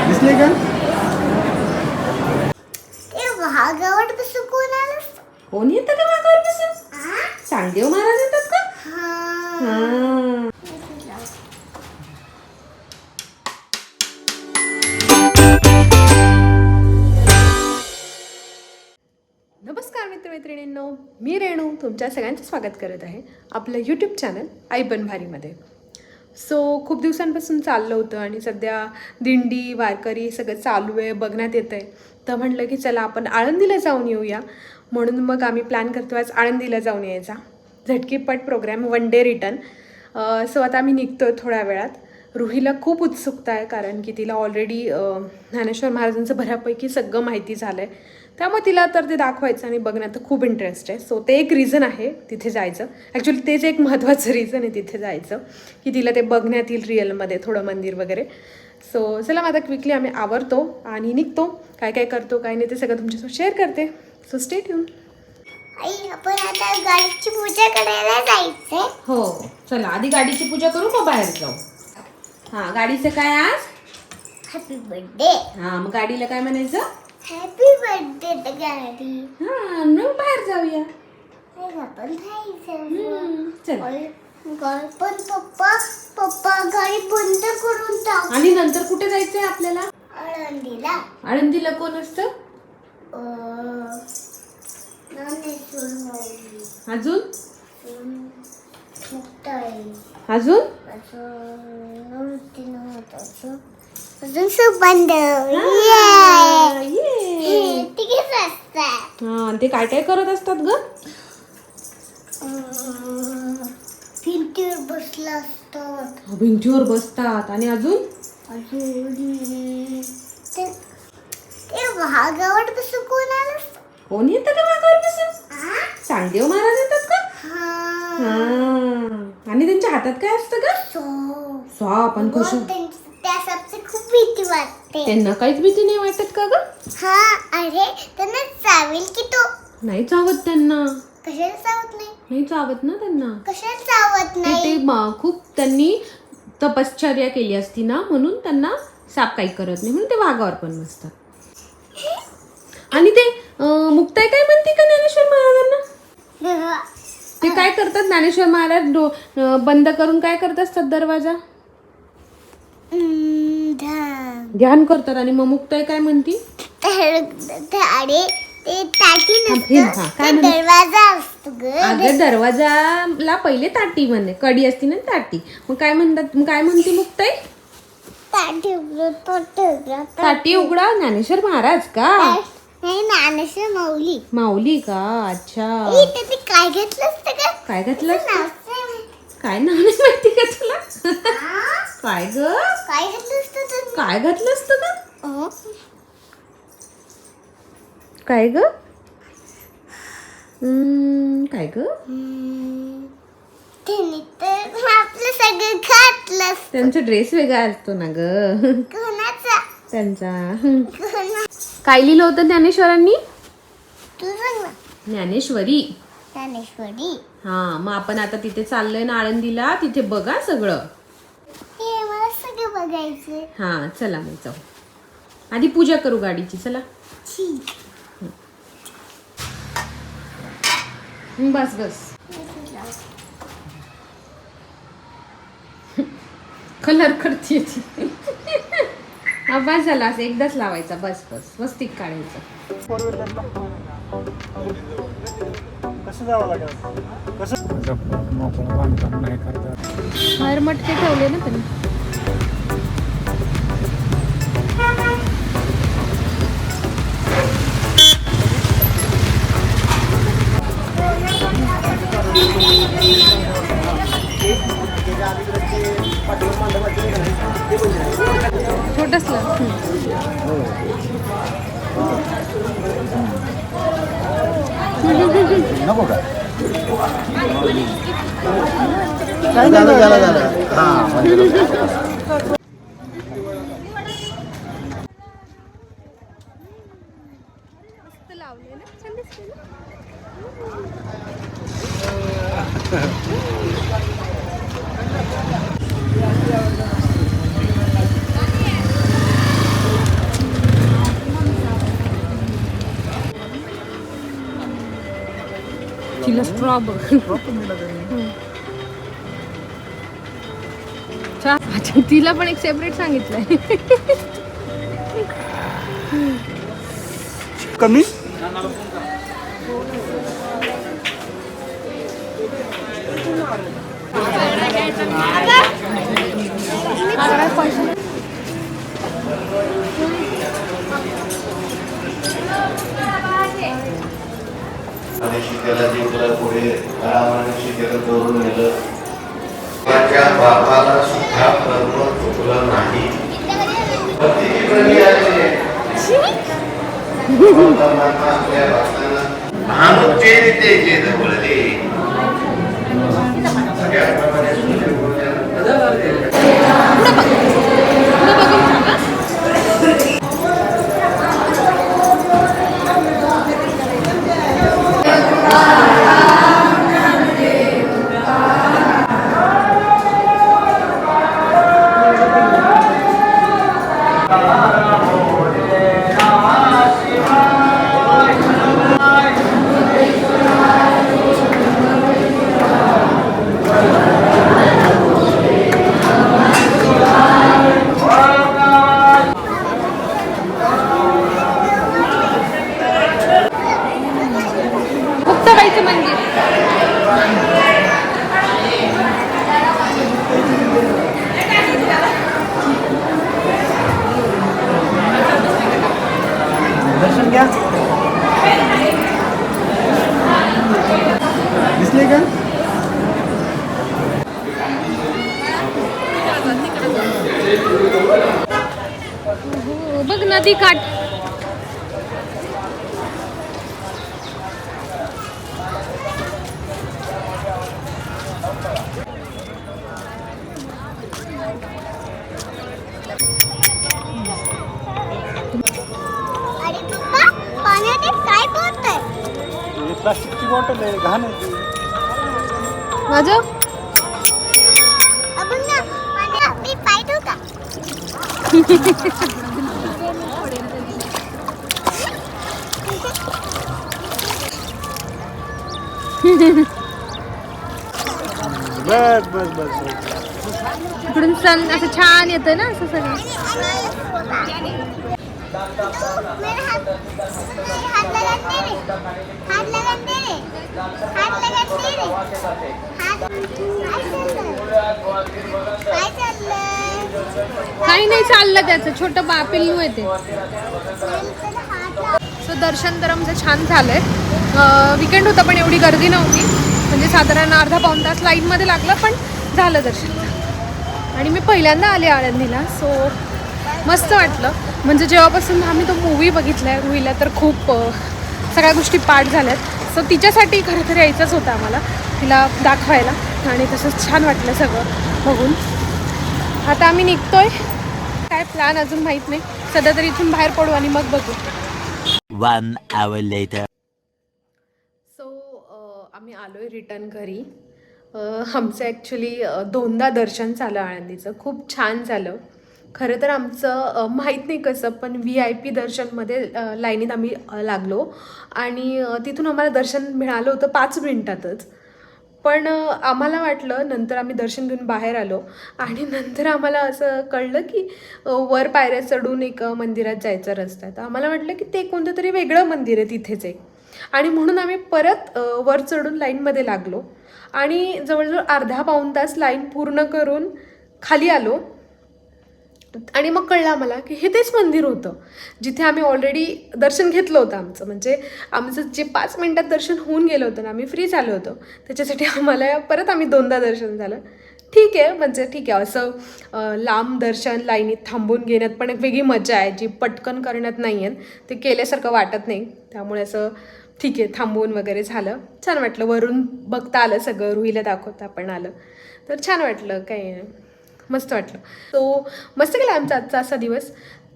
दिसले का? भागावर बसून कोण आलं? कोण येतं का वाघावर बसून? चांगदेव महाराज येतात का? नमस्कार मित्रमैत्रिणींनो, मी रेणू तुमच्या सगळ्यांचं स्वागत करत आहे आपलं यूट्यूब चॅनल आई बनभारीमध्ये. खूप दिवसांपासून चाललं होतं आणि सध्या दिंडी वारकरी सगळं चालू आहे, बघण्यात येतं आहे. तर म्हटलं की चला आपण आळंदीला जाऊन येऊया. म्हणून मग आम्ही प्लॅन करतो आज आळंदीला जाऊन यायचा. झटकीपट प्रोग्राम, 1 डे रिटर्न. आता आम्ही निघतो आहे थोड्या वेळात. रुहीला खूप उत्सुकता आहे कारण की तिला ऑलरेडी ज्ञानेश्वर महाराजांचं बऱ्यापैकी सगळं माहिती झालं आहे. त्यामुळे तिला तर ते दाखवायचं आणि बघण्यात खूप इंटरेस्ट आहे. ते एक रिझन आहे तिथे जायचं. ॲक्च्युली तेच एक महत्त्वाचं रिझन आहे तिथे जायचं की तिला ते बघण्यात येईल रिअलमध्ये थोडं मंदिर वगैरे. चला मग आता क्विकली आम्ही आवरतो आणि निघतो. काय काय करतो काय नाही ते सगळं तुमच्यासोबत शेअर करते. Stay tune. आई, आपण आता गाडीची पूजा करायला जायचंय. हो चला आधी गाडीची पूजा करू मग बाहेर जाऊ. हां, गाडीचं काय आज? Happy birthday. हां, मग गाडीला काय म्हणायचं? हॅपी बर्थडे गाडी. हां, मग बाहेर जाऊया. आपण जायचं. चला. पण पप्पा गाडी बंद करून टाक. आणि नंतर कुठे जायचंय आपल्याला? आळंदीला. आळंदीला कोण असतं? ज्ञानेश्वर माऊली. अजून मुक्ताई. अजून अजून सुबंध. तिघेच असतात. हां, ते काय काय करत असतात ग? भिंतीवर बसला असतात. भिंतीवर बसतात. आणि अजून ते भागावर बसून कोण आलं? कोण येतं का वाघावर बसून? चांगदेव महाराज येतात का? आणि त्यांच्या हातात काय असतं का? साप. आणि कशी? त्या सापची खूप भीती वाटते. त्यांना काहीच भीती नाही वाटत का ग? हा, अरे त्यांना चावेल की तो? नाही चावत त्यांना. कशाला चावत नाही? नाही चावत ना त्यांना. कशाला चावत नाही? ते खूप त्यांनी तपश्चर्या केली असती ना, म्हणून त्यांना साप काही करत नाही, म्हणून ते वाघावर पण बसतात. आणि ते मुक्ताई काय म्हणते का ज्ञानेश्वर महाराजांना? ते काय करतात ज्ञानेश्वर महाराज? बंद करून काय करत असतात दरवाजा? ध्यान करतात. आणि मग मुक्ताई काय म्हणती? अरे ते टाकी नसतं, काय ते दरवाजा असतो ग. अगं दरवाजाला पहिले ताटी म्हणे, कडी असती ना ताटी. मग काय म्हणतात? काय म्हणते मुक्ताई? ताटी उघडा. ताटी उघडा. ज्ञानेश्वर महाराज का? नाही, ज्ञानेश्वर माऊली. माऊली का? अच्छा. ते काय घेतलं असतं का? काय घातलं? नाव काय नाव नाही माहिती का तुला? काय ग? काय घेतलं असतं? काय घातलं असतं का? काय ग? काय ग? त्यांनी तर आपलं सगळं घातलं. त्यांचा ड्रेस वेगळा असतो ना ग. कोणाचा? त्यांचा. काय लिहिलं होतं ज्ञानेश्वरांनी? तू सांग ना. ज्ञानेश्वरी. ज्ञानेश्वरी. मग आपण आता तिथे चाललोय ना आळंदीला. तिथे बघा सगळं. हे मला सगळं बघायचंय. हा चला मग जाऊ. आधी पूजा करू गाडीची. चला. ठीक. बस कलर करते ती. बस झाला. असं एकदाच लावायचा. बस वस्तिक काढायचं. कसं जावं लागेल? कसं मोकळं बांधकाम नाही करतात. बाहेर मटके ठेवले ना त्यांनी. छोटसला. नको का? झालं. हां. लावले ना, छान दिसते ना. दिलं स्ट्रॉ बघ. पण दिला त्यांनी. अच्छा, तिला पण एक सेपरेट सांगितलंय. कमी आणि शिकायला जिंकलं पुढे रामाने शिकायला करून नेलं. माझ्या बापाला सुद्धा कर्म चुकलं नाही. किती बळी आले. परमात्मा आपल्या भक्तांना भानुचे ते जे जवळले. सगळ्याप्रमाणे मुक्ताबाईचं मंदिर. दर्शन घ्या. दिसले का? बघ नदी काठ. अरे पप्पा पाण्यात एक काय बोलतंय? ही प्लास्टिकची बॉटल आहे, घाण आहे ती. माझं आपण ना पाण्यात मी पाय ठेवू का? बस बस बस बस. इकडून सण असं छान येतं ना असं सगळं. मेरा हाथ लगाते रे, हाथ लगाते रे, हाथ लगाते रे, हाथ काय चाललंय? काही नाही चाललं त्याचं छोटं पिल्लू आहे ते. सो दर्शन तर आमचं छान झालंय. विकेंड होता पण एवढी गर्दी नव्हती, म्हणजे साधारण अर्धा पाऊण तास लाईनमध्ये लागलं पण झालं दर्शन. आणि मी पहिल्यांदा आले आळंदीला, सो मस्त वाटलं. म्हणजे जेव्हापासून आम्ही तो मूवी बघितला आहे रुईला तर खूप सगळ्या गोष्टी पाठ झाल्यात. सो तिच्यासाठी खरं तर यायचंच होतं आम्हाला, तिला दाखवायला. आणि तसंच छान वाटलं सगळं बघून. आता आम्ही निघतोय, काय प्लॅन अजून माहीत नाही. सध्या तरी इथून बाहेर पडू आणि मग बघू. 1 hour later. सो आम्ही आलो आहे रिटर्न घरी. आमचं ॲक्च्युली दोनदा दर्शन झालं आळंदीचं, खूप छान झालं. खरं तर आमचं माहीत नाही कसं, पण VIP दर्शनमध्ये लाईनीत आम्ही लागलो आणि तिथून आम्हाला दर्शन मिळालं होतं 5 मिनिटातच. पण आम्हाला वाटलं, नंतर आम्ही दर्शन घेऊन बाहेर आलो आणि नंतर आम्हाला असं कळलं की वर पायऱ्या चढून एक मंदिरात जायचा रस्ता आहे. तर आम्हाला वाटलं की ते कोणतं तरी वेगळं मंदिर आहे तिथेच एक, आणि म्हणून आम्ही परत वर चढून लाईनमध्ये लागलो आणि जवळजवळ अर्धा पाऊण तास लाईन पूर्ण करून खाली आलो. आणि मग कळलं आम्हाला की हे तेच मंदिर होतं जिथे आम्ही ऑलरेडी दर्शन घेतलं होतं आमचं. म्हणजे आमचं जे 5 मिनिटात दर्शन होऊन गेलं होतं ना, आम्ही फ्री झालो होतो, त्याच्यासाठी आम्हाला परत आम्ही 2दा दर्शन झालं. ठीक आहे, म्हणजे ठीक आहे. असं लांब दर्शन लाईनीत थांबून घेण्यात पण एक वेगळी मजा आहे, जी पटकन करण्यात नाही आहे. ते केल्यासारखं वाटत नाही, त्यामुळे असं ठीक आहे थांबवून वगैरे झालं. छान वाटलं, वरून बघता आलं सगळं, रुईला दाखवता पण आलं, तर छान वाटलं. काही मस्त वाटलं. सो मस्त गेला आमचा आजचा असा दिवस.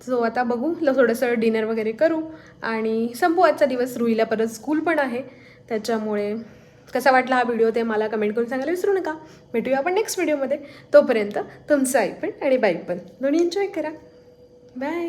सो आता बघू, थोडंसं डिनर वगैरे करू आणि संपू आजचा दिवस. रुईला परत स्कूल पण आहे, त्याच्यामुळे कसा वाटला हा व्हिडिओ ते मला कमेंट करून सांगायला विसरू नका. भेटूया आपण नेक्स्ट व्हिडिओमध्ये. तोपर्यंत तुमचं आई पण आणि बाई पण दोन्ही एन्जॉय करा. बाय.